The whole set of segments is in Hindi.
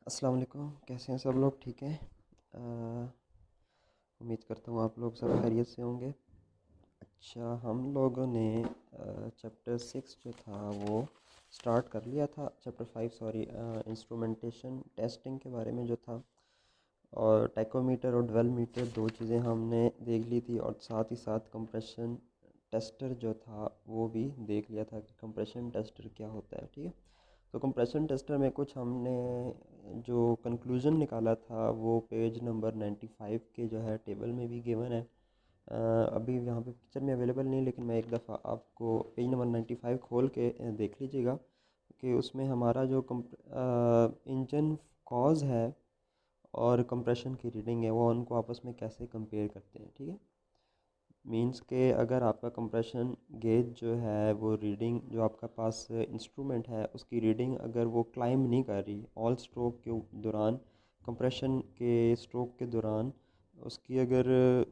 अस्सलाम वालेकुम। कैसे हैं सब लोग? ठीक हैं? उम्मीद करता हूँ आप लोग सब खैरियत से होंगे। अच्छा, हम लोगों ने चैप्टर 6 जो था वो स्टार्ट कर लिया था। चैप्टर 5 सॉरी, इंस्ट्रूमेंटेशन टेस्टिंग के बारे में जो था, और टाइकोमीटर और ड्वेल मीटर दो चीज़ें हमने देख ली थी, और साथ ही साथ कंप्रेशन टेस्टर जो था वो भी देख लिया था कि कंप्रेशन टेस्टर क्या होता है। ठीक है, तो कंप्रेशन टेस्टर में कुछ हमने जो कंक्लूजन निकाला था वो पेज नंबर 95 के जो है टेबल में भी गिवन है। अभी यहाँ पे पिक्चर में अवेलेबल नहीं, लेकिन मैं एक दफ़ा आपको पेज नंबर 95 खोल के देख लीजिएगा कि उसमें हमारा जो इंजन कॉज है और कंप्रेशन की रीडिंग है वो उनको आपस में कैसे कंपेयर करते हैं। ठीक है, मींस के अगर आपका कंप्रेशन गेज जो है वो रीडिंग जो आपका पास इंस्ट्रूमेंट है उसकी रीडिंग अगर वो क्लाइम नहीं कर रही ऑल स्ट्रोक के दौरान, कंप्रेशन के स्ट्रोक के दौरान उसकी अगर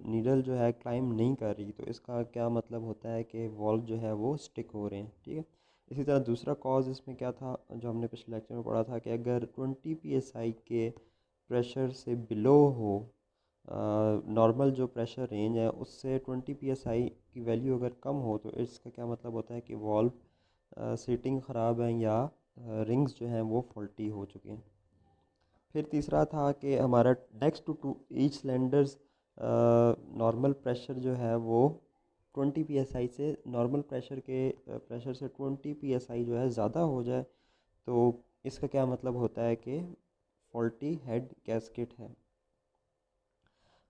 नीडल जो है क्लाइम नहीं कर रही, तो इसका क्या मतलब होता है कि वॉल्व जो है वो स्टिक हो रहे हैं। ठीक है, इसी तरह दूसरा कॉज इसमें क्या था जो हमने पिछले लेक्चर में पढ़ा था कि अगर 20 psi के प्रेशर से बिलो हो, नॉर्मल जो प्रेशर रेंज है उससे 20 psi की वैल्यू अगर कम हो, तो इसका क्या मतलब होता है कि वॉल्व सीटिंग ख़राब है या रिंग्स जो हैं वो फॉल्टी हो चुके हैं। फिर तीसरा था कि हमारा next to each cylinders normal pressure जो है वो 20 psi से नॉर्मल प्रेशर के प्रेशर से 20 psi जो है ज़्यादा हो जाए, तो इसका क्या मतलब होता है कि फॉल्टी हेड गैस्केट है।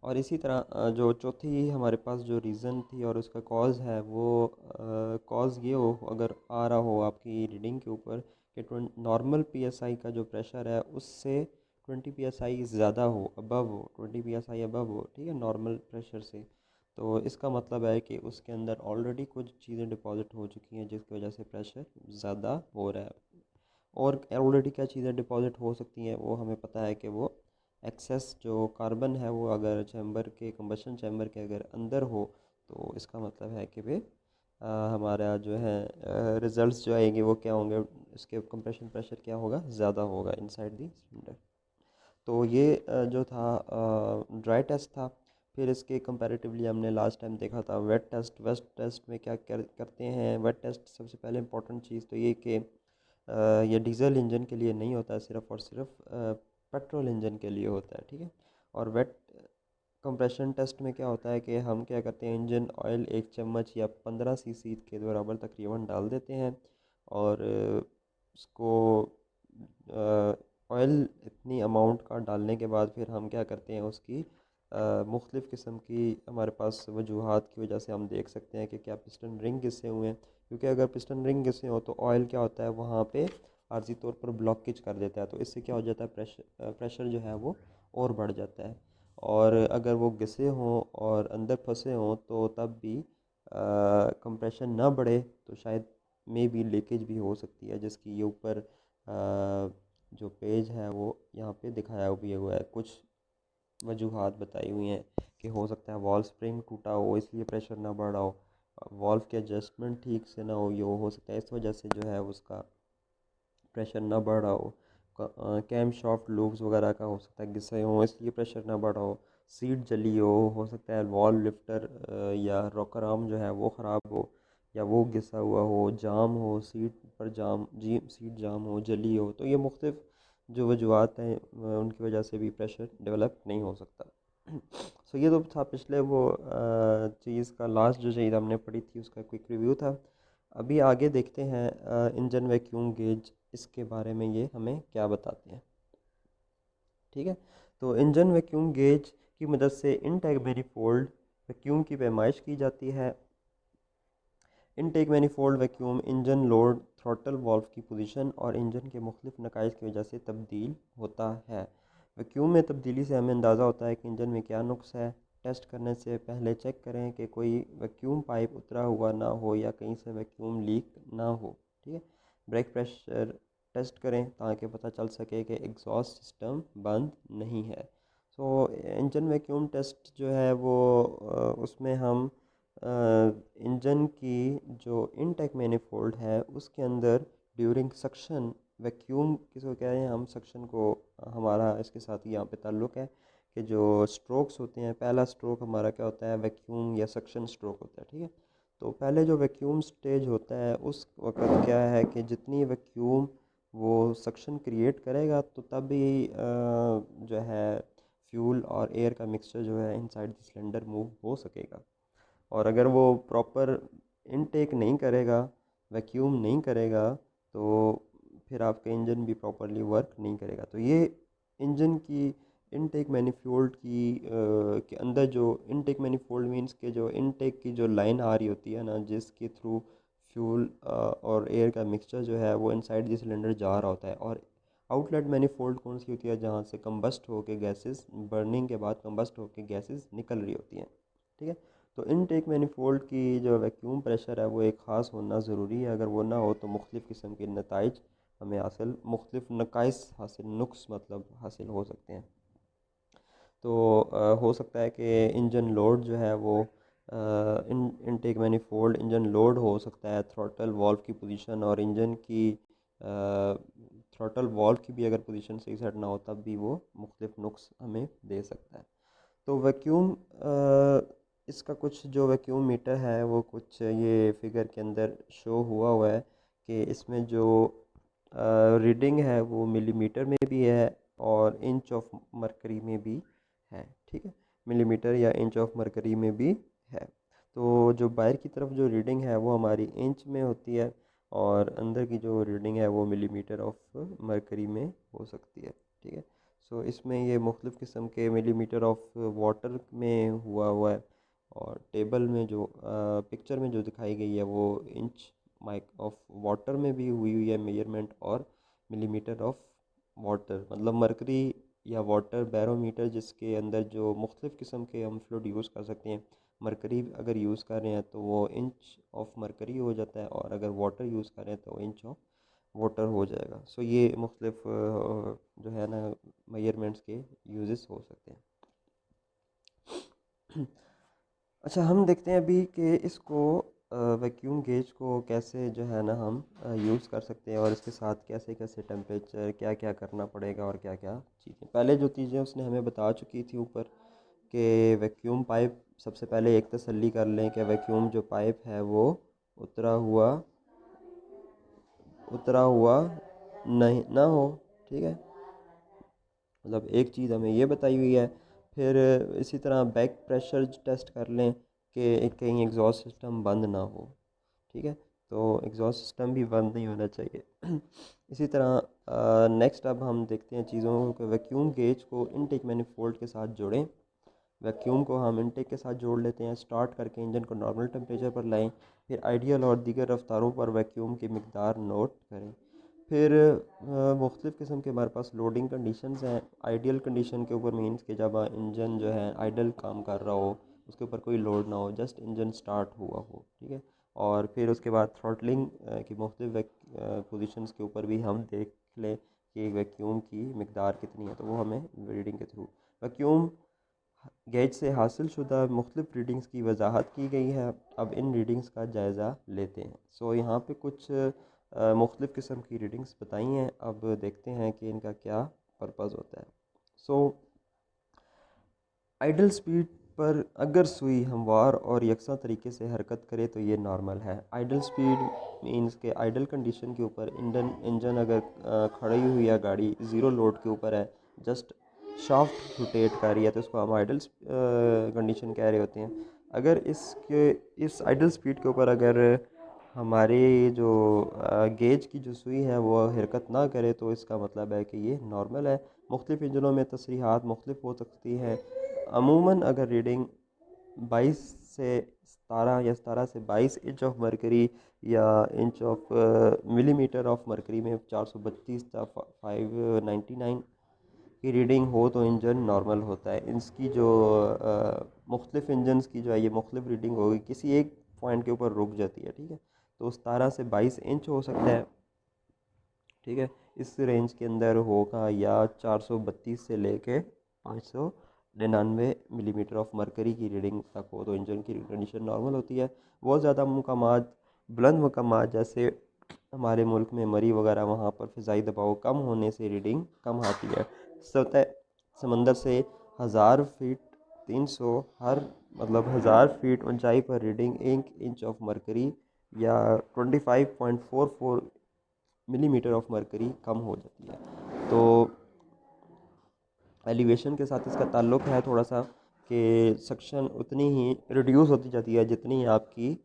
और इसी तरह जो चौथी हमारे पास जो रीज़न थी और उसका कॉज है वो कॉज ये हो अगर आ रहा हो आपकी रीडिंग के ऊपर कि नॉर्मल पीएसआई का जो प्रेशर है उससे 20 psi ज़्यादा हो, अबव हो, 20 psi अबव हो, ठीक है, नॉर्मल प्रेशर से, तो इसका मतलब है कि उसके अंदर ऑलरेडी कुछ चीज़ें डिपॉजिट हो चुकी हैं जिसकी वजह से प्रेशर ज़्यादा हो रहा है। और ऑलरेडी क्या चीज़ें डिपॉजिट हो सकती हैं वो हमें पता है कि वो एक्सेस जो कार्बन है वो अगर चैम्बर के कंबशन चैम्बर के अगर अंदर हो, तो इसका मतलब है कि वे हमारा जो है रिजल्ट्स जो आएंगे वो क्या होंगे, इसके कंप्रेशन प्रेशर क्या होगा, ज़्यादा होगा इनसाइड दी सिलेंडर। तो ये जो था ड्राई टेस्ट था। फिर इसके कंपैरेटिवली हमने लास्ट टाइम देखा था वेट टेस्ट। वेट टेस्ट में क्या करते हैं, वेट टेस्ट सबसे पहले इंपॉर्टेंट चीज़ तो ये कि ये डीजल इंजन के लिए नहीं होता है, सिर्फ और सिर्फ पेट्रोल इंजन के लिए होता है। ठीक है, और वेट कंप्रेशन टेस्ट में क्या होता है कि हम क्या करते हैं, इंजन ऑयल 1 चम्मच या 15 सीसी के बराबर तकरीबन डाल देते हैं, और उसको ऑयल इतनी अमाउंट का डालने के बाद फिर हम क्या करते हैं उसकी मुख्तलिफ़ किस्म की हमारे पास वजूहात की वजह से हम देख सकते हैं कि क्या पिस्टन रिंग घिसे हुए हैं, क्योंकि अगर पिस्टन रिंग घिसे हो तो ऑयल क्या होता है वहाँ पे आर्जी तौर पर ब्लॉकेज कर देता है, तो इससे क्या हो जाता है, प्रेशर जो है वो और बढ़ जाता है। और अगर वो घिसे हों और अंदर फंसे हों तो तब भी कंप्रेशन ना बढ़े, तो शायद मे बी लीकेज भी हो सकती है, जिसकी ये ऊपर जो पेज है वो यहाँ पे दिखाया भी हुआ है। कुछ वजूहात बताई हुई हैं कि हो सकता है वॉल्व स्प्रिंग टूटा हो इसलिए प्रेशर ना बढ़ रहा हो, वॉल्व के एडजस्टमेंट ठीक से ना हो, ये हो सकता है इस वजह से जो है उसका प्रेशर ना बढ़ रहा हो, कैम शाफ्ट लूब्स वगैरह का हो सकता है घिसे हो इसलिए प्रेशर ना बढ़ रहा हो, सीट जली हो सकता है वॉल लिफ्टर या रॉकर आर्म जो है वो ख़राब हो, या वो घिसा हुआ हो, जाम हो, सीट पर जाम जी सीट जाम हो, जली हो, तो ये मुख्तलिफ जो वजूहत हैं उनकी वजह से भी प्रेशर डेवलप नहीं हो सकता। सो ये तो था पिछले वो चीज़ का लास्ट जो चीज़ हमने पढ़ी थी उसका क्विक रिव्यू था। अभी आगे देखते हैं इंजन वैक्यूम गेज, इसके बारे में ये हमें क्या बताते हैं। ठीक है, तो इंजन वैक्यूम गेज की मदद से इनटेक मैनिफोल्ड वैक्यूम की पैमाइश की जाती है। Intake manifold vacuum engine load, throttle valve की पोजीशन और इंजन के मुख्तलिफ नकाइज की वजह से तब्दील होता है। वैक्यूम में तब्दीली से हमें अंदाज़ा होता है कि इंजन में क्या नुक्स है। टेस्ट करने से पहले चेक करें कि कोई वैक्यूम पाइप उतरा हुआ ना हो या कहीं से वैक्यूम लीक ना हो। ठीक है, ब्रेक प्रेशर टेस्ट करें ताकि पता चल सके कि एग्जॉस्ट सिस्टम बंद नहीं है। सो इंजन वैक्यूम टेस्ट जो है वो उसमें हम इंजन की जो इनटेक मैनिफोल्ड है उसके अंदर ड्यूरिंग सक्शन वैक्यूम किसको कह रहे हैं हम, सक्शन को। हमारा इसके साथ यहाँ पे ताल्लुक़ है कि जो स्ट्रोक्स होते हैं, पहला स्ट्रोक हमारा क्या होता है, वैक्यूम या सक्शन स्ट्रोक होता है, ठीक है। तो पहले जो वैक्यूम स्टेज होता है उस वक्त क्या है कि जितनी वैक्यूम वो सक्शन क्रिएट करेगा तो तभी जो है फ्यूल और एयर का मिक्सचर जो है इनसाइड द सिलेंडर मूव हो सकेगा। और अगर वो प्रॉपर इनटेक नहीं करेगा, वैक्यूम नहीं करेगा, तो फिर आपका इंजन भी प्रॉपरली वर्क नहीं करेगा। तो ये इंजन की इनटेक मैनिफोल्ड के अंदर जो इनटेक मैनिफोल्ड मींस के जो इनटेक की जो लाइन आ रही होती है ना, जिसके थ्रू फ्यूल और एयर का मिक्सचर जो है वो इनसाइड द सिलेंडर जा रहा होता है। और आउटलेट मैनिफोल्ड कौन सी होती है, जहाँ से कंबस्ट होके गैसेस, बर्निंग के बाद कंबस्ट होके गैसेस निकल रही होती हैं, ठीक है। तो इनटेक मैनिफोल्ड की जो वैक्यूम प्रेशर है वो एक ख़ास होना ज़रूरी है। अगर वो ना हो तो मुख्तलिफ़ किस्म के नताइज हमें हासिल, मुख्तलिफ़ नकाइस हासिल, नुक्स मतलब हासिल हो सकते हैं। तो हो सकता है कि इंजन लोड जो है वो इनटेक मैनिफोल्ड इंजन लोड हो सकता है, थ्रॉटल वॉल्व की पोजीशन और इंजन की थ्रॉटल वॉल्व की भी अगर पोजीशन सही सेट ना हो तब भी वो मुख्तलिफ नुक्स हमें दे सकता है। तो वैक्यूम इसका कुछ जो वैक्यूम मीटर है वो कुछ ये फिगर के अंदर शो हुआ है कि इसमें जो रीडिंग है वो मिलीमीटर में भी है और इंच ऑफ मरकरी में भी है, ठीक है। मिलीमीटर या इंच ऑफ मरकरी में भी है। तो जो बाहर की तरफ जो रीडिंग है वो हमारी इंच में होती है और अंदर की जो रीडिंग है वो मिलीमीटर ऑफ मरकरी में हो सकती है, ठीक है। सो इसमें ये मुख्तलिफ़ किस्म के मिलीमीटर ऑफ वाटर में हुआ है और टेबल में जो पिक्चर में जो दिखाई गई है वो इंच माइक ऑफ वाटर में भी हुई हुई है मेजरमेंट, और मिलीमीटर ऑफ वाटर मतलब मरकरी या वाटर बैरोमीटर, जिसके अंदर जो मुख्तलिफ़ किस्म के हम फ्लूइड यूज़ कर सकते हैं। मरकरी अगर यूज़ कर रहे हैं तो वो इंच ऑफ मरकरी हो जाता है, और अगर वाटर यूज़ कर रहे हैं तो इंच ऑफ वाटर हो जाएगा। सो ये मुख्तलिफ़ जो है ना मेजरमेंट्स के यूजेस हो सकते हैं। अच्छा, हम देखते हैं अभी कि इसको वैक्यूम गेज को कैसे जो है ना हम यूज़ कर सकते हैं और इसके साथ कैसे कैसे टेम्परेचर क्या क्या करना पड़ेगा और क्या क्या चीज़ें। पहले जो चीज़ें उसने हमें बता चुकी थी ऊपर कि वैक्यूम पाइप, सबसे पहले एक तसल्ली कर लें कि वैक्यूम जो पाइप है वो उतरा हुआ उतरा हुआ नहीं ना हो, ठीक है। मतलब एक चीज़ हमें ये बताई हुई है। फिर इसी तरह बैक प्रेशर टेस्ट कर लें कि कहीं एग्जॉस्ट सिस्टम बंद ना हो, ठीक है। तो एग्जॉस्ट सिस्टम भी बंद नहीं होना चाहिए। इसी तरह नेक्स्ट अब हम देखते हैं चीज़ों को, वैक्यूम गेज को इनटेक मैनिफोल्ड के साथ जोड़ें। वैक्यूम को हम इनटेक के साथ जोड़ लेते हैं, स्टार्ट करके इंजन को नॉर्मल टेम्परेचर पर लाएं, फिर आइडियल और दीगर रफ्तारों पर वैक्यूम की मकदार नोट करें। फिर मुख्तलिफ़ किस्म के हमारे पास लोडिंग कंडीशंस हैं। आइडियल कंडीशन के ऊपर मीन्स कि जब इंजन जो है आइडल काम कर रहा हो, उसके ऊपर कोई लोड ना हो, जस्ट इंजन स्टार्ट हुआ हो, ठीक है। और फिर उसके बाद थ्रॉटलिंग की मुख्तलिफ पोजीशंस के ऊपर भी हम देख लें कि वैक्यूम की मकदार कितनी है, तो वो हमें रीडिंग के थ्रू वैक्यूम गेज से हासिल शुदा मुख्तलिफ रीडिंग्स की वजाहत की गई है। अब इन रीडिंग्स का जायज़ा लेते हैं। सो यहाँ पे कुछ मुख्तलिफ़ किस्म की रीडिंग्स बताई हैं, अब देखते हैं कि इनका क्या पर्पज़ होता है। सो आइडल स्पीड पर अगर सुई हमवार और यकसा तरीके से हरकत करे तो ये नॉर्मल है। आइडल स्पीड मींस के आइडल कंडीशन के ऊपर इंजन अगर खड़ी हुई है, गाड़ी ज़ीरो लोड के ऊपर है, जस्ट शाफ्ट रोटेट कर रही है, तो उसको हम आइडल कंडीशन कह रहे होते हैं। अगर इस आइडल स्पीड के ऊपर अगर हमारे जो गेज की जो सुई है वो हरकत ना करे तो इसका मतलब है कि ये नॉर्मल है। मुख्तलिफ़ इंजनों में तसरीहात मुख्तलिफ हो सकती हैं। अमूमन अगर रीडिंग 22 से 17 या 17 से 22 इंच ऑफ मरकरी या inch of millimetre of mercury में 432 या 599 की रीडिंग हो तो इंजन नॉर्मल होता है। इसकी जो मुख्तलिफ इंजन्स की जो है ये मुख्तलिफ रीडिंग होगी, किसी एक पॉइंट के ऊपर रुक जाती है, ठीक है। तो 17 से 22 इंच हो सकता है, ठीक है, इस रेंज के अंदर होगा, या 432 से लेके 599 मिलीमीटर ऑफ मरकरी की रीडिंग तक हो तो इंजन की कंडीशन नॉर्मल होती है। बहुत ज़्यादा मकामात, बुलंद मकामात जैसे हमारे मुल्क में मरी वगैरह वहाँ पर फ़िज़ाई दबाव कम होने से रीडिंग कम आती है। सतह समंदर से 1000 फीट 300 हर मतलब 1000 फीट ऊंचाई पर रीडिंग 1 इंच ऑफ मरकरी या 25.44 मिलीमीटर ऑफ मरकरी कम हो जाती है। तो एलिवेशन के साथ इसका ताल्लुक़ है थोड़ा सा कि सक्शन उतनी ही रिड्यूस होती जाती है जितनी आपकी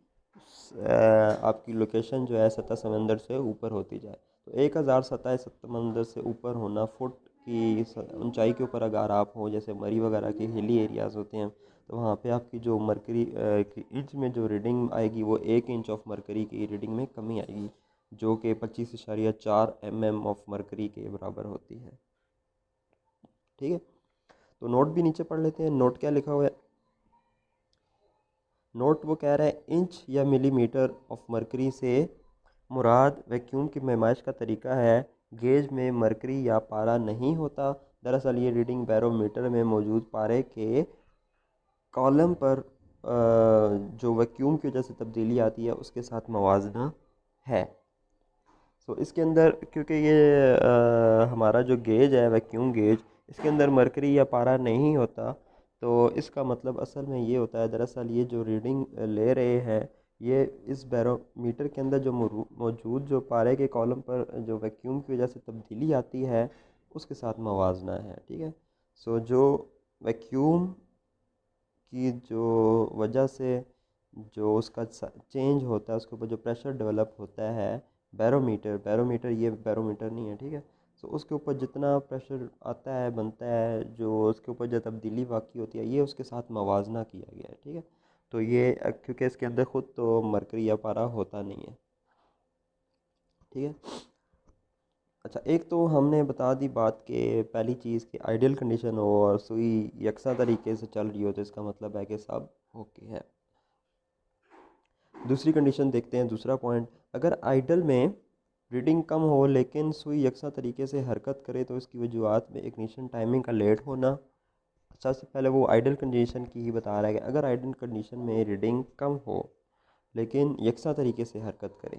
लोकेशन जो है सतह समंदर से ऊपर होती जाए। तो 1000 सतह समंदर से ऊपर होना फुट की ऊंचाई के ऊपर अगर आप हो, जैसे मरी वगैरह के हिली एरियाज़ होते हैं, तो वहाँ पे आपकी जो मरकरी की इंच में जो रीडिंग आएगी वो 1 इंच ऑफ मरकरी की रीडिंग में कमी आएगी, जो कि 25.4 mm ऑफ मरकरी के बराबर होती है। ठीक है, तो नोट भी नीचे पढ़ लेते हैं। नोट क्या लिखा हुआ है? नोट वो कह रहा है इंच या मिलीमीटर ऑफ मरकरी से मुराद वैक्यूम की पैमाइश का तरीका है। गेज में मरकरी या पारा नहीं होता। दरअसल ये रीडिंग बैरोमीटर में मौजूद पारे के कॉलम पर जो वैक्यूम की वजह से तब्दीली आती है उसके साथ मवाजना है। तो इसके अंदर क्योंकि ये हमारा जो गेज है वैक्यूम गेज, इसके अंदर मरकरी या पारा नहीं होता, तो इसका मतलब असल में ये होता है, दरअसल ये जो रीडिंग ले रहे हैं ये इस बैरोमीटर के अंदर जो मौजूद जो पारे के कॉलम पर जो वैक्यूम की वजह से तब्दीली आती है उसके साथ मवाजना है। ठीक है, सो जो वैक्यूम की जो वजह से जो उसका चेंज होता है, उसके ऊपर जो प्रेशर डेवलप होता है, बैरोमीटर ये बैरोमीटर नहीं है, ठीक है। तो उसके ऊपर जितना प्रेशर आता है बनता है, जो उसके ऊपर जो तब्दीली वाक़ई होती है, ये उसके साथ मवाजना किया गया है। ठीक है, तो ये क्योंकि इसके अंदर ख़ुद तो मरकरी या पारा होता नहीं है। ठीक है, अच्छा, एक तो हमने बता दी बात कि पहली चीज़ कि आइडियल कंडीशन हो और सुई यकसा तरीके से चल रही हो, तो इसका मतलब है कि सब ओके है। दूसरी कंडीशन देखते हैं, दूसरा पॉइंट, अगर आइडल में रीडिंग कम हो लेकिन सुई यकसा तरीके से हरकत करे तो इसकी वजूहत में इग्निशन टाइमिंग का लेट होना। सबसे पहले वो आइडल कंडीशन की ही बता रहा है कि अगर आइडल कंडीशन में रीडिंग कम हो लेकिन यकसा तरीके से हरकत करे,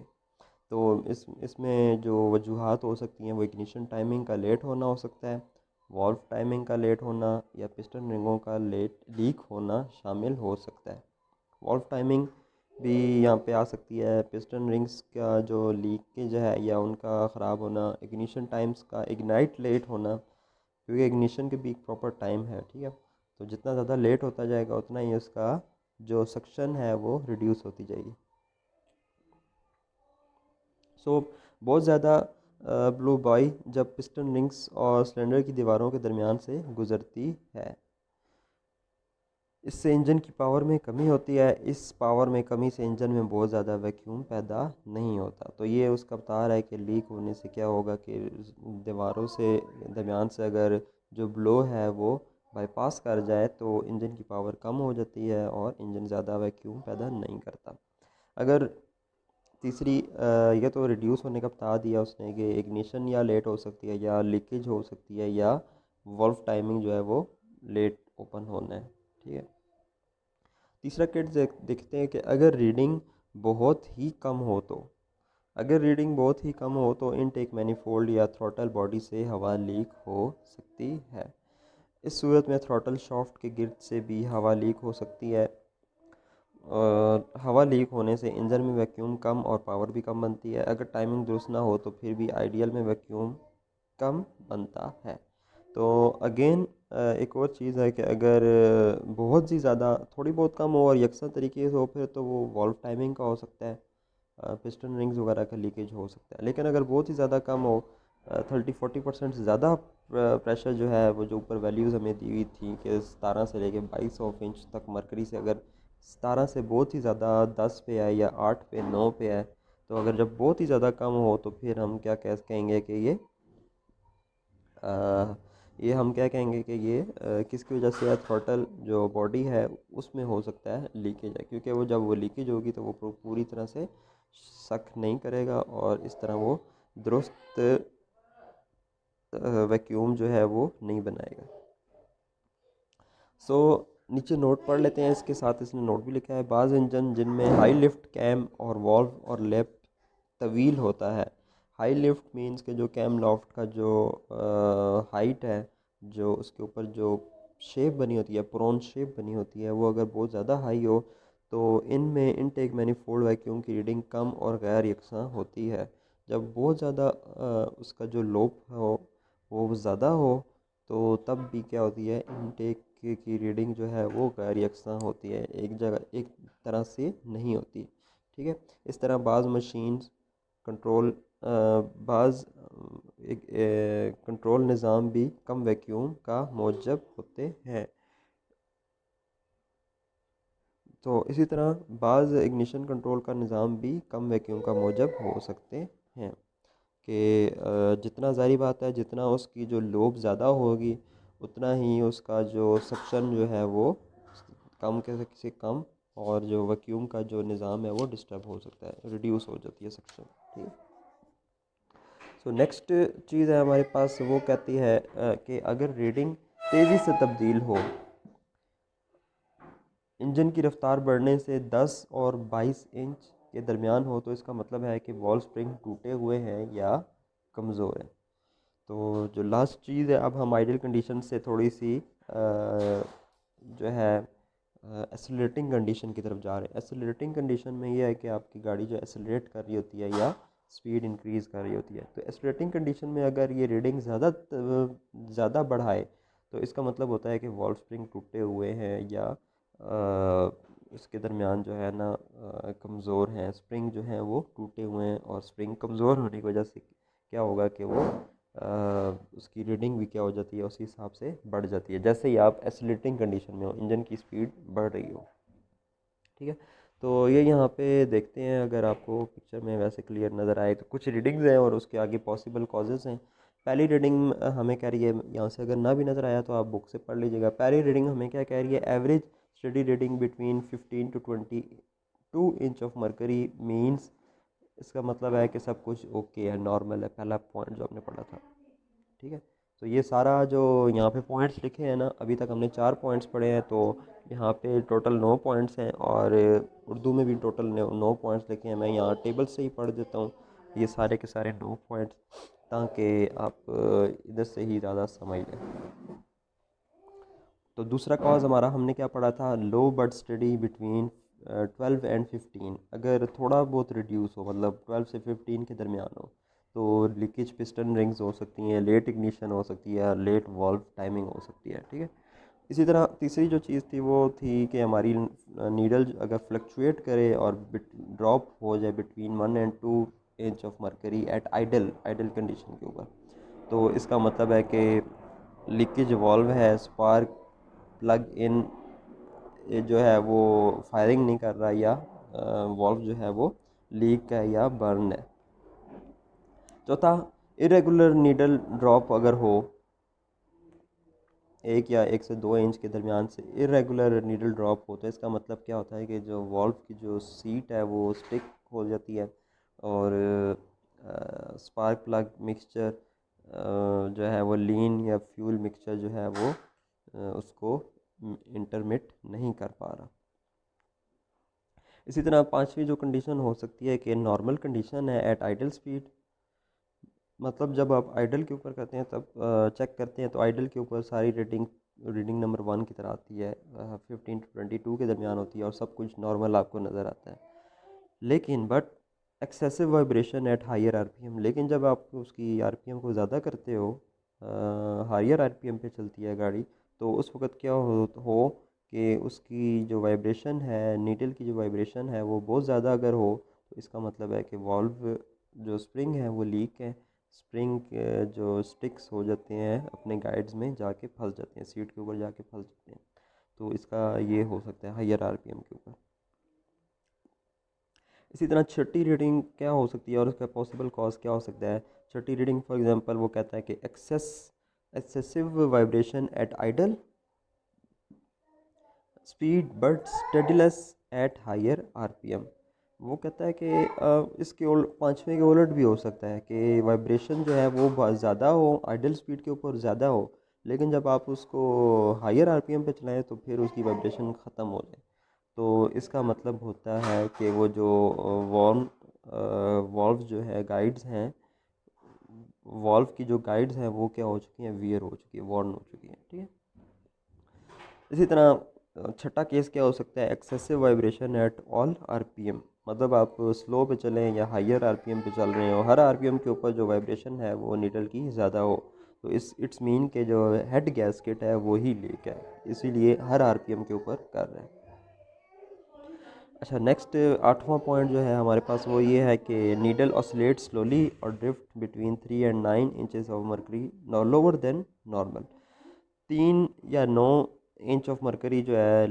तो इसमें जो वजूहत हो सकती हैं वो इग्निशन टाइमिंग का लेट होना हो सकता है, वॉल्व टाइमिंग का लेट होना या पिस्टन रिंगों का लीक होना शामिल हो सकता है। वॉल्व टाइमिंग भी यहाँ पे आ सकती है, पिस्टन रिंग्स का जो लीकेज है या उनका ख़राब होना, इग्निशन टाइम्स का इग्नाइट लेट होना, क्योंकि इग्निशन के भी एक प्रॉपर टाइम है। ठीक है, तो जितना ज़्यादा लेट होता जाएगा उतना ही उसका जो सक्शन है वो रिड्यूस होती जाएगी। सो बहुत ज़्यादा ब्लो बॉय जब पिस्टन रिंग्स और सिलेंडर की दीवारों के दरमियान से गुज़रती है, इससे इंजन की पावर में कमी होती है। इस पावर में कमी से इंजन में बहुत ज़्यादा वैक्यूम पैदा नहीं होता। तो ये उसका बता रहा है कि लीक होने से क्या होगा कि दीवारों से दरमियान से अगर जो ब्लो है वो बाईपास कर जाए तो इंजन की पावर कम हो जाती है और इंजन ज़्यादा वैक्यूम पैदा नहीं करता। अगर तीसरी ये तो रिड्यूस होने का बता दिया उसने कि इग्निशन या लेट हो सकती है या लीकेज हो सकती है या वॉल्व टाइमिंग जो है वो लेट ओपन होना है। ठीक है, तीसरा केस देखते हैं कि अगर रीडिंग बहुत ही कम हो तो, अगर रीडिंग बहुत ही कम हो तो इनटेक मैनिफोल्ड या थ्रॉटल बॉडी से हवा लीक हो सकती है। इस सूरत में थ्रॉटल शाफ्ट के गिर्द से भी हवा लीक हो सकती है और हवा लीक होने से इंजन में वैक्यूम कम और पावर भी कम बनती है। अगर टाइमिंग दुरुस्त ना हो तो फिर भी आइडियल में वैक्यूम कम बनता है। तो अगेन एक और चीज़ है कि अगर बहुत ही ज़्यादा थोड़ी बहुत कम हो और यकसा तरीके से हो फिर तो वो वॉल्व टाइमिंग का हो सकता है, पिस्टन रिंग्स वगैरह का लीकेज हो सकता है। लेकिन अगर बहुत ही ज़्यादा कम हो, 30-40% से ज़्यादा प्रेशर जो है वो जो ऊपर वैल्यूज़ हमें दी हुई थी कि 17 से लेके 2200 इंच तक मरकरी से, अगर 17 से बहुत ही ज़्यादा 10 पे है या 8 पे 9 पे है, तो अगर जब बहुत ही ज़्यादा कम हो तो फिर हम क्या कहेंगे कि ये हम क्या कहेंगे कि ये किसकी वजह से है, थ्रॉटल जो बॉडी है उसमें हो सकता है लीकेज है, क्योंकि वो जब वो लीकेज होगी तो वो पूरी तरह से सक नहीं करेगा और इस तरह वो दुरुस्त वैक्यूम जो है वो नहीं बनाएगा। सो नीचे नोट पढ़ लेते हैं, इसके साथ इसने नोट भी लिखा है, बाज़ इंजन जिनमें हाई लिफ्ट कैम और वॉल्व और लैप तवील होता है। हाई लिफ्ट मींस के जो कैम लॉफ्ट का जो हाइट है, जो उसके ऊपर जो शेप बनी होती है, प्रोन शेप बनी होती है, वो अगर बहुत ज़्यादा हाई हो तो इनमें इनटेक मैनिफोल्ड वैक्यूम की रीडिंग कम और गैर यकसां होती है। जब बहुत ज़्यादा उसका जो लोब हो वो ज़्यादा हो तो तब भी क्या होती है, इनटेक की रीडिंग जो है वो गैर यकसां होती है, एक जगह एक तरह से नहीं होती। ठीक है। इस तरह बाज़ मशीन्स कंट्रोल बाज़ एक कंट्रोल निज़ाम भी कम वैक्यूम का मौजब होते हैं। तो इसी तरह बाज़ इग्निशन कंट्रोल का निज़ाम भी कम वैक्यूम का मौजब हो सकते हैं कि जितना ज़ाहिर बात है, जितना उसकी जो लोब ज़्यादा होगी उतना ही उसका जो सक्शन जो है वो कम से कम, और जो वैक्यूम का जो निज़ाम है वो डिस्टर्ब हो सकता है, रिड्यूस हो जाती है सक्शन। ठीक है। सो नेक्स्ट चीज़ है हमारे पास, वो कहती है कि अगर रीडिंग तेज़ी से तब्दील हो, इंजन की रफ्तार बढ़ने से 10 और 22 इंच के दरमियान हो, तो इसका मतलब है कि वॉल स्प्रिंग टूटे हुए हैं या कमज़ोर हैं। तो जो लास्ट चीज़ है, अब हम आइडियल कंडीशन से थोड़ी सी जो है एसिलेटिंग कंडीशन की तरफ जा रहे हैं। एसिलेटिंग कंडीशन में ये है कि आपकी गाड़ी जो एसिलेट कर रही होती है या स्पीड इंक्रीज़ कर रही होती है। तो एसिलेटिंग कंडीशन में अगर ये रीडिंग ज़्यादा बढ़ाए तो इसका मतलब होता है कि वॉल स्प्रिंग टूटे हुए हैं या इसके दरमियान जो है ना कमज़ोर हैं, स्प्रिंग जो हैं वो टूटे हुए हैं, और स्प्रिंग कमज़ोर होने की वजह से क्या होगा कि वो उसकी रीडिंग भी क्या हो जाती है, उसी हिसाब से बढ़ जाती है, जैसे ही आप एसिलेटिंग कंडीशन में हो, इंजन की स्पीड बढ़ रही हो। ठीक है। तो ये यहाँ पे देखते हैं, अगर आपको पिक्चर में वैसे क्लियर नज़र आए तो कुछ रीडिंग्स हैं और उसके आगे पॉसिबल कॉजेज़ हैं। पहली रीडिंग हमें कह रही है, यहाँ से अगर ना भी नज़र आया तो आप बुक से पढ़ लीजिएगा। पहली रीडिंग हमें क्या कह रही है, average study reading between 15 to 22 inch of mercury means, इसका मतलब है कि सब कुछ ओके है, नॉर्मल है, पहला पॉइंट जो हमने पढ़ा था। ठीक है। तो ये सारा जो यहाँ पे पॉइंट्स लिखे हैं ना, अभी तक हमने 4 पॉइंट्स पढ़े हैं, तो यहाँ पे टोटल 9 पॉइंट्स हैं, और उर्दू में भी टोटल 9 पॉइंट्स लिखे हैं। मैं यहाँ टेबल से ही पढ़ देता हूँ ये सारे के सारे 9 पॉइंट्स, ताकि आप इधर से ही ज़्यादा समझ लें। तो दूसरा कॉज हमारा हमने क्या पढ़ा था, लो बट स्टडी बिटवीन 12 एंड 15, अगर थोड़ा बहुत रिड्यूस हो, मतलब 12 से 15 के दरमियान हो, तो लीकेज पिस्टन रिंग्स हो सकती हैं, लेट इग्निशन हो सकती है, लेट वॉल्व टाइमिंग हो सकती है। ठीक है। इसी तरह तीसरी जो चीज़ थी वो थी कि हमारी नीडल अगर फ्लक्चुएट करे और ड्रॉप हो जाए between 1 and 2 inch of mercury at idle idle condition के ऊपर, तो इसका मतलब है कि लीकेज वॉल्व है, स्पार्क प्लग इन जो है वो फायरिंग नहीं कर रहा, या वॉल्व जो है वो लीक है या बर्न है। चौथा, इरेगुलर नीडल ड्रॉप अगर हो, 1 या 1 से 2 इंच के दरमियान से इरेगुलर नीडल ड्रॉप हो, तो इसका मतलब क्या होता है कि जो वॉल्व की जो सीट है वो स्टिक हो जाती है, और स्पार्क प्लग मिक्सचर जो है वो लीन या फ्यूल मिक्सचर जो है वो उसको इंटरमिट नहीं कर पा रहा। इसी तरह पांचवी जो कंडीशन हो सकती है कि नॉर्मल कंडीशन है एट आइडल स्पीड, मतलब जब आप आइडल के ऊपर करते हैं तब चेक करते हैं तो आइडल के ऊपर सारी रीडिंग नंबर 1 की तरह आती है, 15 to 22 के दरमियान होती है, और सब कुछ नॉर्मल आपको नज़र आता है। लेकिन but excessive vibration at higher RPM, लेकिन जब आप उसकी आरपीएम को ज़्यादा करते हो, हायर आरपीएम पे चलती है गाड़ी, तो उस वक़्त क्या हो कि उसकी जो वाइब्रेशन है, नीडल की जो वाइब्रेशन है वो बहुत ज़्यादा अगर हो, तो इसका मतलब है कि वॉल्व जो स्प्रिंग है वो लीक है, स्प्रिंग जो स्टिक्स हो जाते हैं अपने गाइड्स में जाके फंस जाते हैं, सीट के ऊपर जाके फंस जाते हैं, तो इसका ये हो सकता है हायर आरपीएम के ऊपर। इसी तरह छठी रीडिंग क्या हो सकती है और उसका पॉसिबल कॉज क्या हो सकता है। छठी रीडिंग फॉर एग्जांपल वो कहता है कि excessive vibration at idle speed but steadies at higher RPM. वो कहता है कि इसके पाँचवें के उलट भी हो सकता है कि वाइब्रेशन जो है वो बहुत ज़्यादा हो, आइडल स्पीड के ऊपर ज़्यादा हो, लेकिन जब आप उसको हायर आरपीएम पे चलाएं तो फिर उसकी वाइब्रेशन ख़त्म हो जाए। तो इसका मतलब होता है कि वो जो वार्म वॉल्व जो है गाइड्स हैं, वॉल्व की जो गाइड्स हैं वो क्या हो चुकी हैं, वियर हो चुकी है, वॉर्न हो चुकी हैं। ठीक है, इसी तरह छठा केस क्या हो सकता है, excessive vibration at all RPM. मतलब आप स्लो पे चलें या हायर आरपीएम पे चल रहे हो, हर आरपीएम के ऊपर जो वाइब्रेशन है वो नीडल की ज़्यादा हो, तो इट्स मीन के जो हेड गैस्केट है वो ही लीक है, इसीलिए हर आरपीएम के ऊपर कर रहे हैं। अच्छा, नेक्स्ट आठवां पॉइंट जो है हमारे पास वो ये है कि नीडल ऑसिलेट स्लोली और drift between 3 and 9 inches of mercury no lower than normal. 3 या 9 इंच ऑफ मरकरी जो है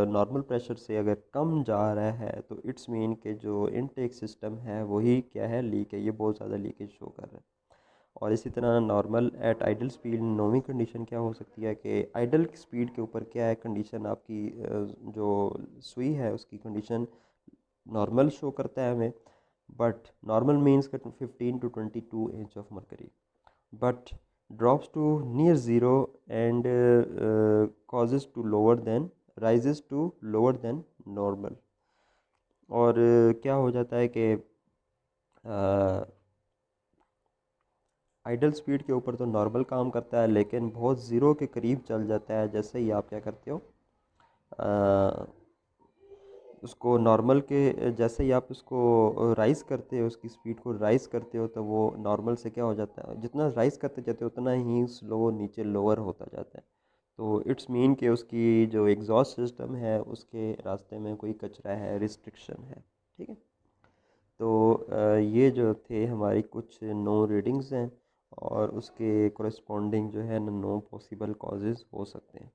नॉर्मल प्रेशर से अगर कम जा रहा है तो इट्स मीन के जो इनटेक सिस्टम है वही क्या है, लीक है, ये बहुत ज़्यादा लीकेज शो कर रहा है। और इसी तरह नॉर्मल एट आइडल स्पीड, नौवीं कंडीशन क्या हो सकती है कि आइडल की स्पीड के ऊपर क्या है कंडीशन, आपकी जो सुई है उसकी कंडीशन नॉर्मल शो करता है हमें, but normal means 15 to 22 inch of mercury, but drops to near zero and causes to lower than rises to lower than normal। और क्या हो जाता है कि आइडल स्पीड के ऊपर तो नॉर्मल काम करता है, लेकिन बहुत ज़ीरो के करीब चल जाता है जैसे ही आप क्या करते हो, उसको नॉर्मल के जैसे ही आप उसको राइज़ करते हो, उसकी स्पीड को राइज़ करते हो, तो वो नॉर्मल से क्या हो जाता है, जितना राइज़ करते जाते हो उतना ही स्लो नीचे लोअर होता जाता है। तो इट्स मीन कि उसकी जो एग्जॉस्ट सिस्टम है उसके रास्ते में कोई कचरा है, रिस्ट्रिक्शन है। ठीक है, तो ये जो थे हमारी कुछ नो रीडिंग्स हैं और उसके कोरिस्पोंडिंग जो है नो पॉसिबल कॉजेज़ हो सकते हैं।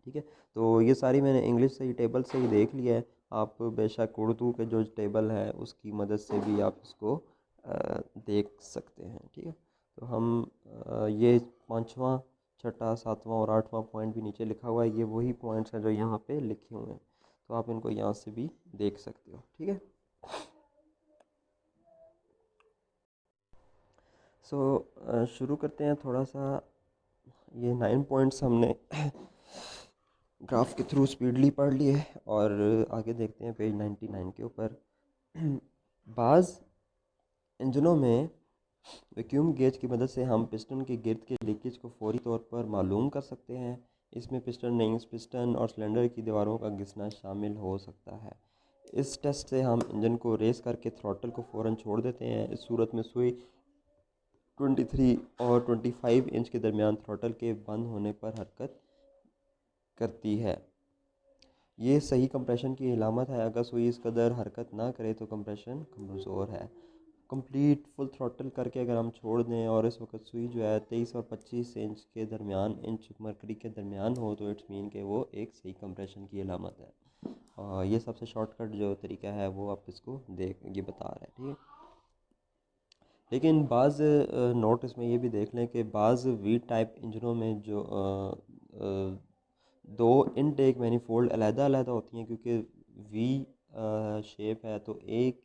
ठीक है, तो ये सारी मैंने इंग्लिश से ही टेबल से ही देख लिया है, आप बेशक उर्दू के जो टेबल है उसकी मदद से भी आप इसको देख सकते हैं। ठीक है, तो हम ये पांचवा, छठा, सातवां और आठवां पॉइंट भी नीचे लिखा हुआ है, ये वही पॉइंट्स हैं जो यहाँ पे लिखे हुए हैं, तो आप इनको यहाँ से भी देख सकते हो। ठीक है, सो शुरू करते हैं थोड़ा सा। ये 9 पॉइंट्स हमने ग्राफ के थ्रू स्पीडली पढ़ लिए और आगे देखते हैं पेज 99 के ऊपर। बाज़ इंजनों में वैक्यूम गेज की मदद से हम पिस्टन के गिर्द के लीकेज को फौरी तौर पर मालूम कर सकते हैं। इसमें पिस्टन रिंग्स, पिस्टन और सिलेंडर की दीवारों का घिसना शामिल हो सकता है। इस टेस्ट से हम इंजन को रेस करके थ्रॉटल को फ़ौरन छोड़ देते हैं। इस सूरत में सुई 23 और 25 इंच के दरमियान थ्रॉटल के बंद होने पर हरकत करती है। ये सही कंप्रेशन की अलामत है। अगर सुई इस कदर हरकत ना करे तो कंप्रेशन कमज़ोर है। कंप्लीट फुल थ्रॉटल करके अगर हम छोड़ दें और इस वक्त सुई जो है 23 और 25 इंच के दरमियान, इंच मरकरी के दरमियान हो, तो इट्स मीन के वो एक सही कंप्रेशन की अलामत है। और ये सबसे शॉर्टकट जो तरीका है वो आप इसको ये बता रहा है। ठीक है, लेकिन बाज़ नोट इसमें ये भी देख लें कि बाज़ वी टाइप इंजनों में जो दो इनटेक मैनीफोल्ड अलहदा होती हैं, क्योंकि वी शेप है, तो एक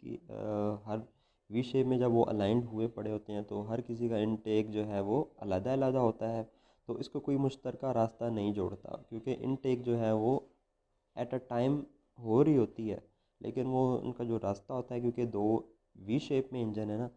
हर वी शेप में जब वो अलाइंड हुए पड़े होते हैं तो हर किसी का इनटेक जो है वो अलहदा होता है, तो इसको कोई मुश्तरका रास्ता नहीं जोड़ता, क्योंकि इनटेक जो है वो एट अ टाइम हो रही होती है, लेकिन वो उनका जो रास्ता होता है, क्योंकि दो वी शेप में इंजन है ना,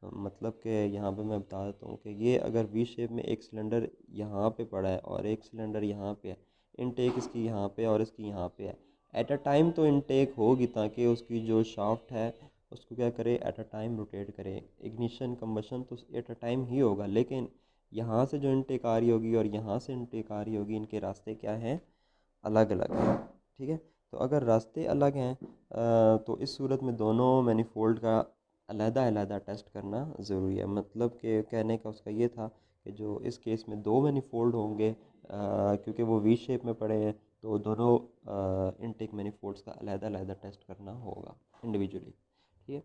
मतलब कि यहाँ पे मैं बता देता हूँ कि ये अगर वी शेप में एक सिलेंडर यहाँ पे पड़ा है और एक सिलेंडर यहाँ पे है, इनटेक इसकी यहाँ पे और इसकी यहाँ पे है, एट अ टाइम तो इनटेक होगी, ताकि उसकी जो शाफ्ट है उसको क्या करे, एट अ टाइम रोटेट करे। इग्निशन कम्बशन तो एट अ टाइम ही होगा, लेकिन यहाँ से जो इनटेक आ रही होगी और यहाँ से इनटेक आ रही होगी, इनके रास्ते क्या हैं, अलग अलग हैं। ठीक है, तो अगर रास्ते अलग हैं तो इस सूरत में दोनों मैनीफोल्ड का अलहदा टेस्ट करना ज़रूरी है। मतलब कि कहने का उसका ये था कि जो इस केस में दो मैनीफोल्ड होंगे, क्योंकि वो वी शेप में पड़े हैं, तो दोनों इनटेक मैनीफोल्ड्स का अलहदा टेस्ट करना होगा इंडिविजुअली। ठीक है,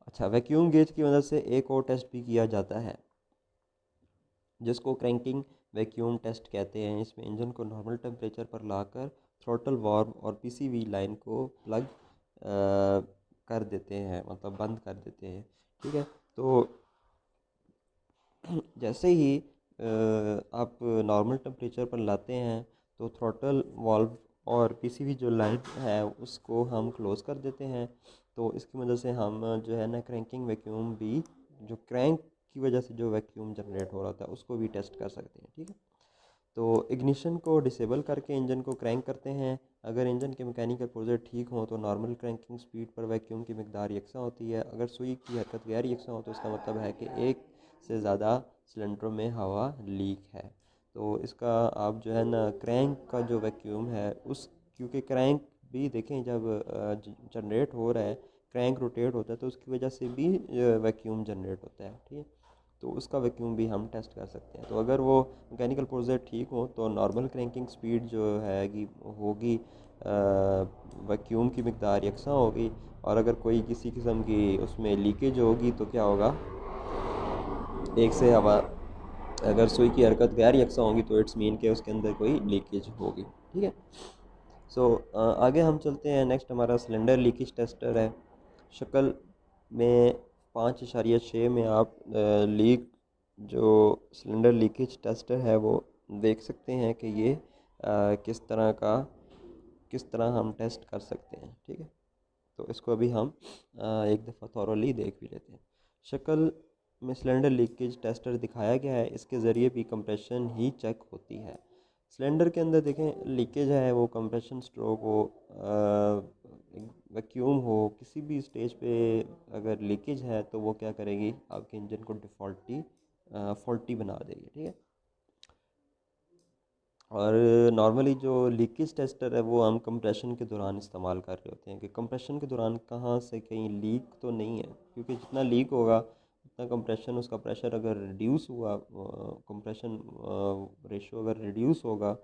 अच्छा, वैक्यूम गेज की मदद से एक और टेस्ट भी किया जाता है जिसको क्रैंकिंग वैक्यूम टेस्ट कहते हैं। इसमें इंजन को नॉर्मल टेम्परेचर पर लाकर थ्रॉटल वाल्व और पीसीवी लाइन को प्लग कर देते हैं, मतलब बंद कर देते हैं। ठीक है, तो जैसे ही आप नॉर्मल टेम्परेचर पर लाते हैं तो थ्रॉटल वाल्व और पीसीवी जो लाइन है उसको हम क्लोज़ कर देते हैं। तो इसकी वजह से हम जो है ना क्रैंकिंग वैक्यूम भी, जो क्रैंक की वजह से जो वैक्यूम जनरेट हो रहा था उसको भी टेस्ट कर सकते हैं। ठीक है, तो इग्निशन को डिसेबल करके इंजन को क्रैंक करते हैं। अगर इंजन के मैकेनिकल पुर्जे ठीक हों तो नॉर्मल क्रैंकिंग स्पीड पर वैक्यूम की मकदार यकसा होती है। अगर सुई की हरकत गैर यकसा हो तो इसका मतलब है कि एक से ज़्यादा सिलेंडरों में हवा लीक है। तो इसका आप जो है ना क्रैंक का जो वैक्यूम है उस, क्योंकि क्रैंक भी देखें जब जनरेट हो रहा है, क्रैंक रोटेट होता है तो उसकी वजह से भी वैक्यूम जनरेट होता है। ठीक है, तो उसका वैक्यूम भी हम टेस्ट कर सकते हैं। तो अगर वो मैकेनिकल पुर्जे ठीक हो तो नॉर्मल क्रैंकिंग स्पीड जो है कि होगी, वैक्यूम की मकदार यकसा होगी। और अगर कोई किसी किस्म की उसमें लीकेज होगी तो क्या होगा, एक से हवा, अगर सुई की हरकत गैर यकसा होगी तो इट्स मीन के उसके अंदर कोई लीकेज होगी। ठीक है, सो आगे हम चलते हैं। नेक्स्ट हमारा सिलेंडर लीकेज टेस्टर है। शक्ल में 5.6 में आप लीक, जो सिलेंडर लीकेज टेस्टर है वो देख सकते हैं कि ये किस तरह हम टेस्ट कर सकते हैं। ठीक है, तो इसको अभी हम एक दफ़ा थॉरोली देख भी लेते हैं। शक्ल में सिलेंडर लीकेज टेस्टर दिखाया गया है, इसके ज़रिए भी कंप्रेशन ही चेक होती है। सिलेंडर के अंदर देखें लीकेज है, वो कंप्रेशन स्ट्रोक हो, वैक्यूम हो, किसी भी स्टेज पे अगर लीकेज है तो वो क्या करेगी, आपके इंजन को फॉल्टी बना देगी। ठीक है, और नॉर्मली जो लीकेज टेस्टर है वो हम कंप्रेशन के दौरान इस्तेमाल कर रहे होते हैं कि कंप्रेशन के दौरान कहाँ से कहीं लीक तो नहीं है, क्योंकि जितना लीक होगा उतना कंप्रेशन, उसका प्रेशर अगर रिड्यूस हुआ, कंप्रेशन रेशो अगर रिड्यूस होगा,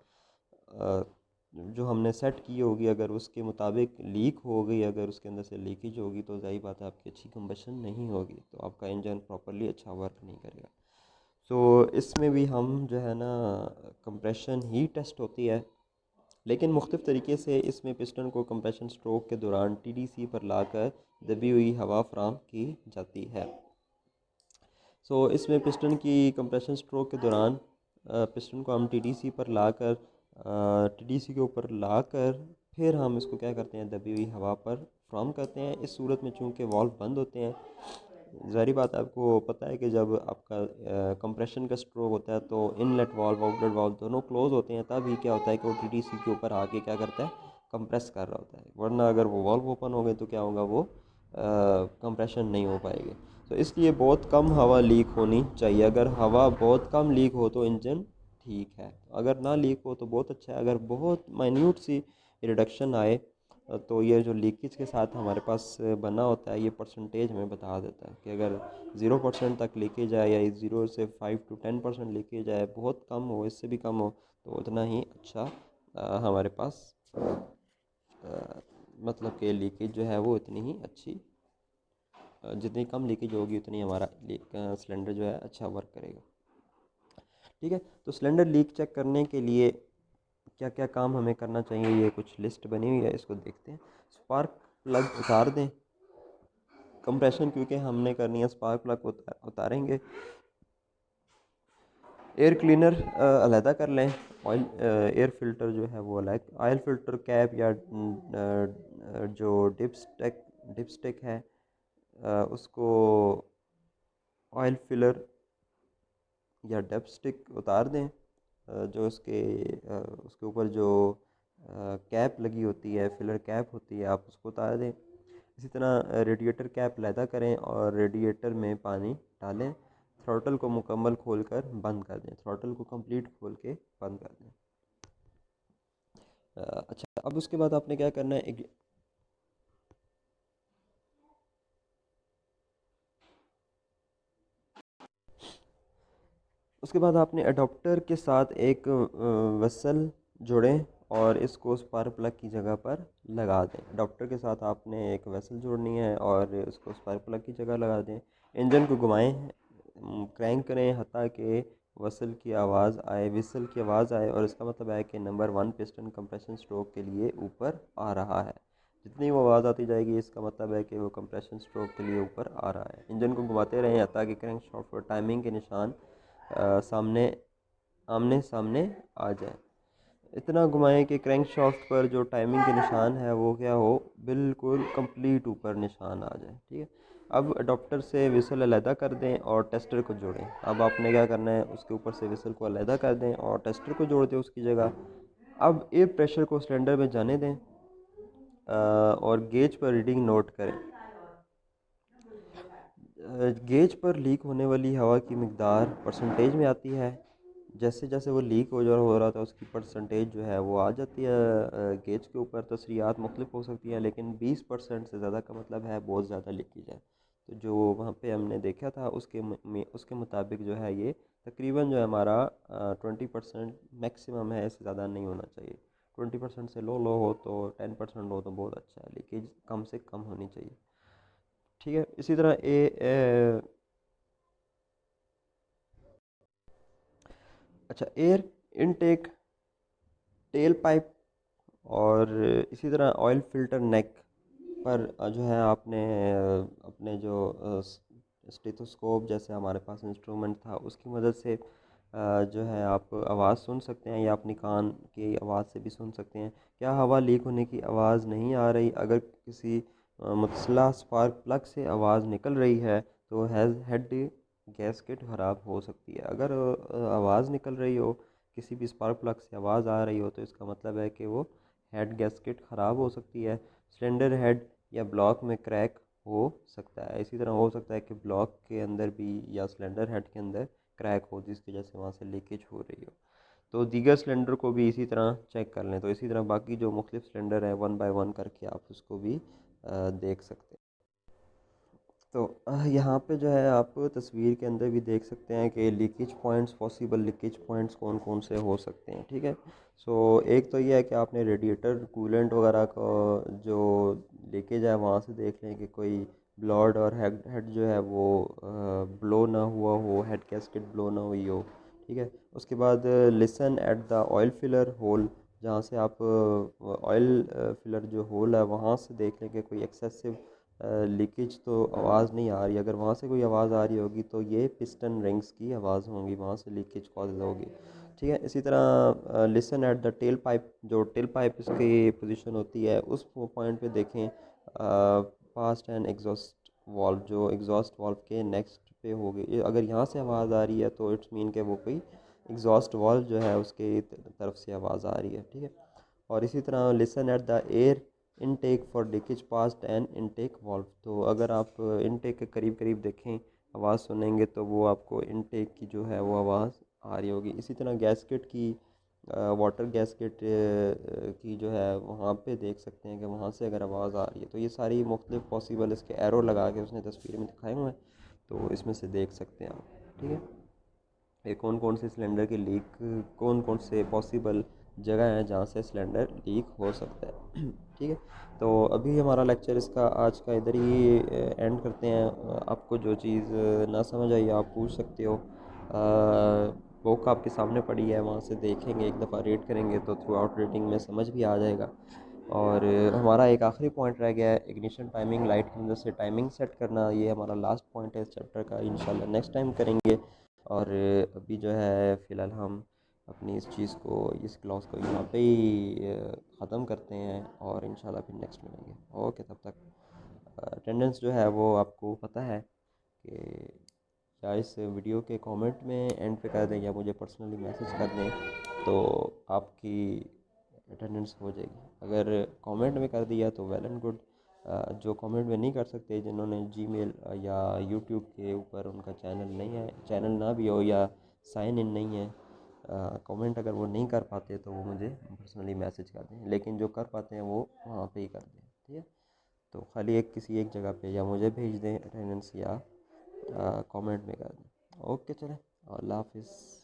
जो हमने सेट की होगी अगर उसके मुताबिक लीक हो गई, अगर उसके अंदर से लीकेज होगी तो ज़ाहिर बात है आपकी अच्छी कंबशन नहीं होगी, तो आपका इंजन प्रॉपरली अच्छा वर्क नहीं करेगा। तो इसमें भी हम जो है ना कंप्रेशन ही टेस्ट होती है, लेकिन मुख्तलिफ़ तरीके से इसमें पिस्टन को कंप्रेशन स्ट्रोक के दौरान टीडीसी पर लाकर दबी हुई हवा फराहम की जाती है। सो इसमें पिस्टन की कंप्रेशन स्ट्रोक के दौरान पिस्टन को हम टीडीसी पर लाकर, टीडीसी के ऊपर लाकर फिर हम इसको क्या करते हैं, दबी हुई हवा पर फ्राहम करते हैं। इस सूरत में चूँकि वाल्व बंद होते हैं, ज़ाहिर बात आपको पता है कि जब आपका कंप्रेशन का स्ट्रोक होता है तो इनलेट वाल्व आउटलेट वाल्व दोनों क्लोज होते हैं, तभी क्या होता है कि वो टीडीसी के ऊपर आके क्या करता है, कंप्रेस कर रहा होता है। वरना अगर वो वाल्व ओपन हो गए तो क्या होगा, वो कंप्रेशन नहीं हो पाएगी। तो इसलिए बहुत कम हवा लीक होनी चाहिए। अगर हवा बहुत कम लीक हो तो इंजन ठीक है, अगर ना लीक हो तो बहुत अच्छा है। अगर बहुत माइन्यूट सी रिडक्शन आए तो ये जो लीकेज के साथ हमारे पास बना होता है ये परसेंटेज हमें बता देता है कि अगर 0% तक लीकेज आए या 0 से 5 to 10% लीकेज आए, बहुत कम हो, इससे भी कम हो, तो उतना ही अच्छा हमारे पास मतलब कि लीकेज जो है वो इतनी ही अच्छी, जितनी कम लीकेज होगी उतनी हमारा सिलेंडर जो है अच्छा वर्क करेगा। ठीक है, तो सिलेंडर लीक चेक करने के लिए क्या क्या काम हमें करना चाहिए, ये कुछ लिस्ट बनी हुई है, इसको देखते हैं। स्पार्क प्लग उतार दें, कंप्रेशन क्योंकि हमने करनी है, स्पार्क प्लग उतारेंगे। एयर क्लीनर अलहदा कर लें, ऑयल एयर फिल्टर जो है वो अलग, ऑयल फिल्टर कैप या जो डिपस्टिक है उसको ऑयल फिलर या डिपस्टिक उतार दें। जो उसके ऊपर जो कैप लगी होती है, फिलर कैप होती है, आप उसको उतार दें। इसी तरह रेडिएटर कैप अलहदा करें और रेडिएटर में पानी डालें। थ्रॉटल को मुकम्मल खोलकर बंद कर दें, थ्रॉटल को कंप्लीट खोल के बंद कर दें। अच्छा, अब उसके बाद आपने क्या करना है, उसके बाद आपने अडोप्टर के साथ एक वेसल जोड़ें और इसको स्पार्क प्लग की जगह पर लगा दें। अडोप्टर के साथ आपने एक वेसल जोड़नी है और उसको स्पार्क प्लग की जगह लगा दें। इंजन को घुमाएं, क्रैंक करें हत्ता कि वसल की आवाज़ आए, विसल की आवाज़ आए, और इसका मतलब है कि नंबर 1 पिस्टन कंप्रेशन स्ट्रोक के लिए ऊपर आ रहा है। जितनी वो आवाज़ आती जाएगी इसका मतलब है कि वो कंप्रेशन स्ट्रोक के लिए ऊपर आ रहा है। इंजन को घुमाते रहें हत्ता कि क्रैंक शाफ्ट पर टाइमिंग के निशान सामने आमने सामने आ जाए। इतना घुमाएं कि क्रैंक शाफ्ट पर जो टाइमिंग के निशान है वो क्या हो, बिल्कुल कंप्लीट ऊपर निशान आ जाए। ठीक है, अब अडॉप्टर से विसल अलहदा कर दें और टेस्टर को जोड़ें। अब आपने क्या करना है, उसके ऊपर से विसल को अलहदा कर दें और टेस्टर को जोड़ दें उसकी जगह। अब एयर प्रेशर को सिलेंडर में जाने दें और गेज पर रीडिंग नोट करें। गेज पर लीक होने वाली हवा की मकदार परसेंटेज में आती है। जैसे जैसे वो लीक हो रहा था उसकी परसेंटेज जो है वो आ जाती है गेज के ऊपर। तसरीयात मुख्तलिफ हो सकती हैं, लेकिन 20% से ज़्यादा का मतलब है बहुत ज़्यादा लीकेज है। तो जो वहाँ पे हमने देखा था उसके मुताबिक जो है ये तकरीबन जो है हमारा 20% मैक्सिमम है, इससे ज़्यादा नहीं होना चाहिए। 20% से लो हो तो 10% हो तो बहुत अच्छा है, लीकेज कम से कम होनी चाहिए। ठीक है, इसी तरह अच्छा, एयर इनटेक, टेल पाइप और इसी तरह ऑयल फिल्टर नेक पर जो है आपने अपने जो स्टेथोस्कोप जैसे हमारे पास इंस्ट्रूमेंट था उसकी मदद से जो है आप आवाज़ सुन सकते हैं, या अपनी कान की आवाज़ से भी सुन सकते हैं। क्या हवा लीक होने की आवाज़ नहीं आ रही? अगर किसी मुतसला स्पार्क प्लग से आवाज़ निकल रही है तो हेड गैसकेट ख़राब हो सकती है। अगर आवाज़ निकल रही हो, किसी भी स्पार्क प्लग से आवाज़ आ रही हो, तो इसका मतलब है कि वो हेड गैसकेट ख़राब हो सकती है। सिलेंडर हेड या ब्लॉक में क्रैक हो सकता है। इसी तरह हो सकता है कि ब्लॉक के अंदर भी या सिलेंडर हेड के अंदर क्रैक हो, जिसकी वजह से वहाँ से लीकेज हो रही हो। तो दीगर सिलेंडर को भी इसी तरह चेक कर लें। तो इसी तरह बाकी जो मुख्तलिफ सिलेंडर है वन बाय वन करके आप उसको भी देख सकते हैं। तो यहाँ पे जो है आप तस्वीर के अंदर भी देख सकते हैं कि leakage points, possible leakage points कौन कौन से हो सकते हैं। ठीक है, सो एक तो ये है कि आपने रेडिएटर कूलेंट वगैरह का जो लीकेज है वहाँ से देख लें कि कोई ब्लॉड और हेड हेड जो है वो ब्लो ना हुआ हो, हेड गैस्केट ब्लो ना हुई हो। ठीक है, उसके बाद listen at the oil filler hole, जहाँ से आप ऑयल फिलर जो होल है वहाँ से देख लें कि कोई एक्सेसिव लीकेज तो आवाज़ नहीं आ रही। अगर वहाँ से कोई आवाज़ आ रही होगी तो ये पिस्टन रिंग्स की आवाज़ होंगी, वहाँ से लीकेज कॉज होगी। ठीक है, इसी तरह listen at the tell pipe, जो टेल पाइप इसकी पोजीशन होती है उस पॉइंट पे देखें। पास्ट एंड एग्जॉस्ट वाल्व, जो एग्जॉस्ट वाल्व के नेक्स्ट पे होगी, अगर यहाँ से आवाज़ आ रही है तो इट्स मीन के वो कोई एग्जॉस्ट वाल्व जो है उसके तरफ से आवाज़ आ रही है। ठीक है, और इसी तरह listen at the air intake for leakage past and intake valve. तो अगर आप इनटेक के करीब करीब देखें, आवाज़ सुनेंगे तो वो आपको इनटेक की जो है वो आवाज़ आ रही होगी। इसी तरह गैसकेट की, वाटर गैसकेट की जो है वहाँ पे देख सकते हैं कि वहाँ से अगर आवाज़ आ रही है। तो ये सारी मुख्तलिफ पॉसिबल इसके एरो लगा के उसने तस्वीर में दिखाए हुए हैं, तो इसमें से देख सकते हैं आप। ठीक है, ये कौन कौन से सिलेंडर के लीक, कौन कौन से पॉसिबल जगह हैं जहाँ से सिलेंडर लीक हो सकता है। ठीक है, तो अभी हमारा लेक्चर इसका आज का इधर ही एंड करते हैं। आपको जो चीज़ ना समझ आई आप पूछ सकते हो। बुक आपके सामने पड़ी है, वहाँ से देखेंगे, एक दफ़ा रीड करेंगे तो थ्रू आउट रीडिंग में समझ भी आ जाएगा। और हमारा एक आखिरी पॉइंट रह गया है, इग्निशन टाइमिंग, लाइट की मदद से टाइमिंग सेट करना। ये हमारा लास्ट पॉइंट है इस चैप्टर का, इंशाल्लाह नेक्स्ट टाइम करेंगे। और अभी जो है फ़िलहाल हम अपनी इस चीज़ को, इस क्लास को यहाँ पे ही ख़त्म करते हैं और इंशाल्लाह फिर नेक्स्ट मिलेंगे। ओके, तब तक अटेंडेंस जो है वो आपको पता है कि या इस वीडियो के कमेंट में एंड पे कर दें या मुझे पर्सनली मैसेज कर दें तो आपकी अटेंडेंस हो जाएगी। अगर कमेंट में कर दिया तो वेल एंड गुड। जो कमेंट में नहीं कर सकते, जिन्होंने जीमेल या यूट्यूब के ऊपर उनका चैनल नहीं है, चैनल ना भी हो या साइन इन नहीं है, कमेंट अगर वो नहीं कर पाते तो वो मुझे पर्सनली मैसेज कर दें। लेकिन जो कर पाते हैं वो वहाँ पे ही कर दें। ठीक है, तो खाली एक किसी एक जगह पे या मुझे भेज दें अटेंडेंस या कमेंट में कर दें। ओके, चलें, अल्लाह हाफिज़।